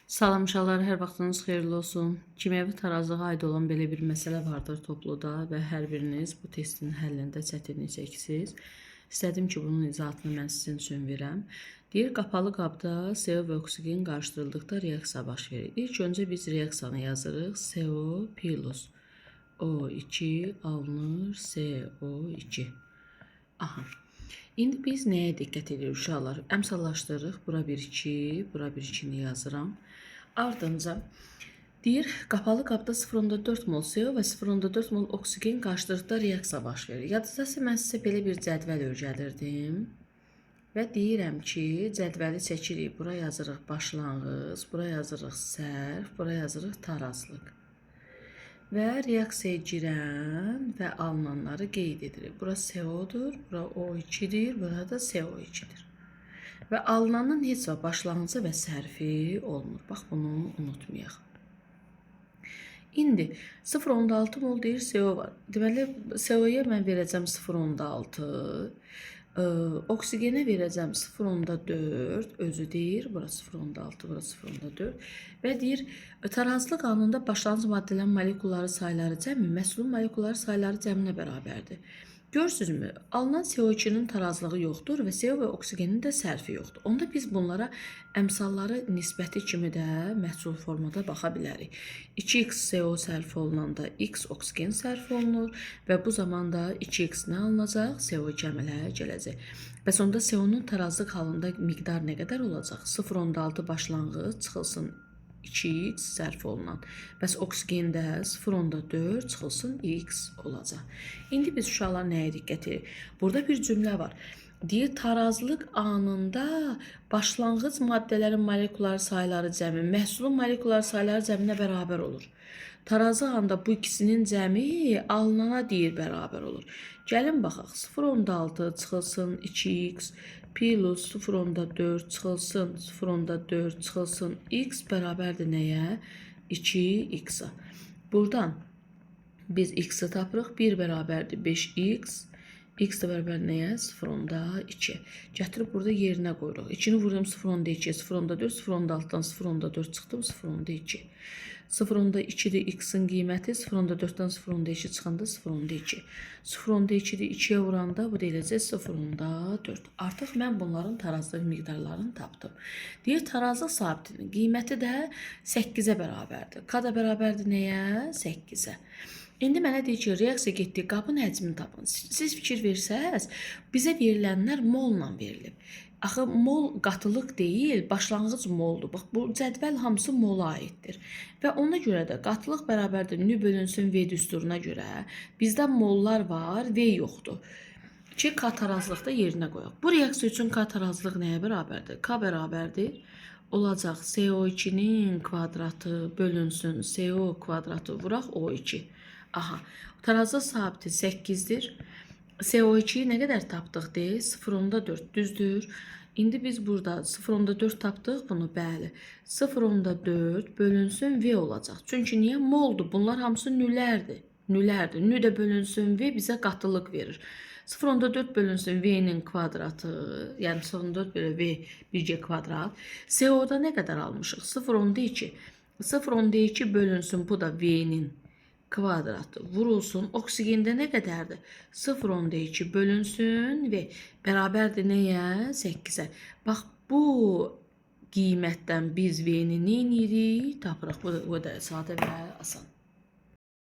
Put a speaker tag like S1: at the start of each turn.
S1: Salam uşaqlar, hər vaxtınız xeyirli olsun. Kimyəvi tarazlığa aid olan belə bir məsələ vardır topluda və hər biriniz bu testin həllində çətinlik çəksiniz. İstədim ki, bunun izahatını mən sizin üçün verəm. Deyir, qapalı qabda CO və oksigen qarışdırıldıqda reaksiya baş verir. İlk öncə biz reaksiyanı yazırıq. CO plus O2 alınır CO2. Aha. İndi biz nəyə diqqət edirik uşaqlar? Əmsallaşdırırıq. Bura 1-2, bura 1-2-ni yazıram. Ardınca deyir, qapalı qabda 0,4 mol CO və 0,4 mol oksigen qarışdırdıqda reaksiya baş verir. Yadınızda mən sizə belə bir cədvəl öyrədirdim. Və deyirəm ki, cədvəli çəkirik. Bura yazırıq başlanğıc, bura yazırıq sərf, bura yazırıq tarazlıq. Və reaksiyaya girən və alınanları qeyd edirik. Bura CO-dur, bura O2-dir, bura da CO2-dir. Və alınanın heç vaxt başlanğıcı və sərfi olmur. Bax, bunu unutmayaq. İndi 0,6 mol deyir CO var. Deməli, CO-ya mən verəcəm 0,6. Oksigenə verəcəm 0,4, özü deyir, bura 0,6, bura 0,4 və deyir, tarazlıq anında başlanğıc maddələrin molekulları sayları cəmi məhsulun molekulları sayları cəminə bərabərdir. Görürsünüzmü? Alınan CO2-nin tarazlığı yoxdur və CO və oksigenin də sərfi yoxdur. Onda biz bunlara əmsalları nisbəti kimi də məhsul formada baxa bilərik. 2x CO sərf olunanda x oksigen sərf olunur və bu zamanda 2x nə alınacaq? CO2 əmələ gələcək. Bəs onda CO-nun tarazlıq halında miqdar nə qədər olacaq? 0,6 başlanğıc çıxılsın 2x sərf olunan. Bəs oksigendə 0,4 çıxılsın x olacaq. İndi biz uşaqlar nəyə diqqət edirik? Burada bir cümlə var. Deyir, tarazlıq anında başlanğıc maddələrin molekular sayları cəmi məhsulun molekular sayları cəminə bərabər olur. Tarazlıq anında bu ikisinin cəmi alınana deyir bərabər olur. Gəlin baxaq. 0,6 çıxılsın 2x plus 0,4 çıxılsın 0,4 çıxılsın x bərabərdir nəyə? 2x-a. Buradan biz x-i tapırıq. 1 bərabərdir 5x. X də bərabər nəyə? 0,2. Gətirib burada yerinə qoyuruq. 2-ni vururum 0,2, 0,4, 0,6-dan 0,4 çıxdım 0,2. 0,2-dir x-in qiyməti, 0,4-dən 0,2 çıxanda 0,2. 0,2-dir 2-yə vuranda bu deyiləcək 0,4. Artıq mən bunların tarazlıq miqdarlarını tapdım. Deyir, tarazlıq sabitinin qiyməti də 8-ə bərabərdir. K da bərabərdir nəyə? 8-ə. İndi mənə deyir ki, reaksiya getdiyi qabın həcmini tapın. Siz fikir versəz, bizə verilənlər molla verilib. Axı, mol qatılıq deyil, başlanğıc moldur. Bax, bu cədvəl hamısı mola aiddir. Və ona görə də qatılıq bərabərdir nü bölünsün V düsturuna görə bizdə mollar var, V yoxdur. Ki, K tarazlıqda yerinə qoyaq. Bu reaksiya üçün K tarazlıq nəyə bərabərdir? K bərabərdir. Olacaq CO2-nin kvadratı bölünsün CO kvadratı vuraq O2. Aha, tarazlıq sabiti 8-dir. CO2'yi nə qədər tapdıq deyil? 0,4 düzdür. İndi biz burada 0,4 tapdıq bunu, bəli. 0,4 bölünsün V olacaq. Çünki niyə? Moldur. Bunlar hamısı nülərdir. Nülərdir. Nü də bölünsün V bizə qatılıq verir. 0,4 bölünsün V'nin kvadratı, yəni 0,4 bölü V 1G kvadrat. CO-da nə qədər almışıq? 0,2. 0,2 bölünsün, bu da V'nin kvadratı vurulsun. Oksigende nə qədərdir? 0,2 bölünsün və bərabərdir nəyə? 8-ə. Bax, bu qiymətdən biz V-ni nə edirik? Tapırıq. Bu da sadə və asan.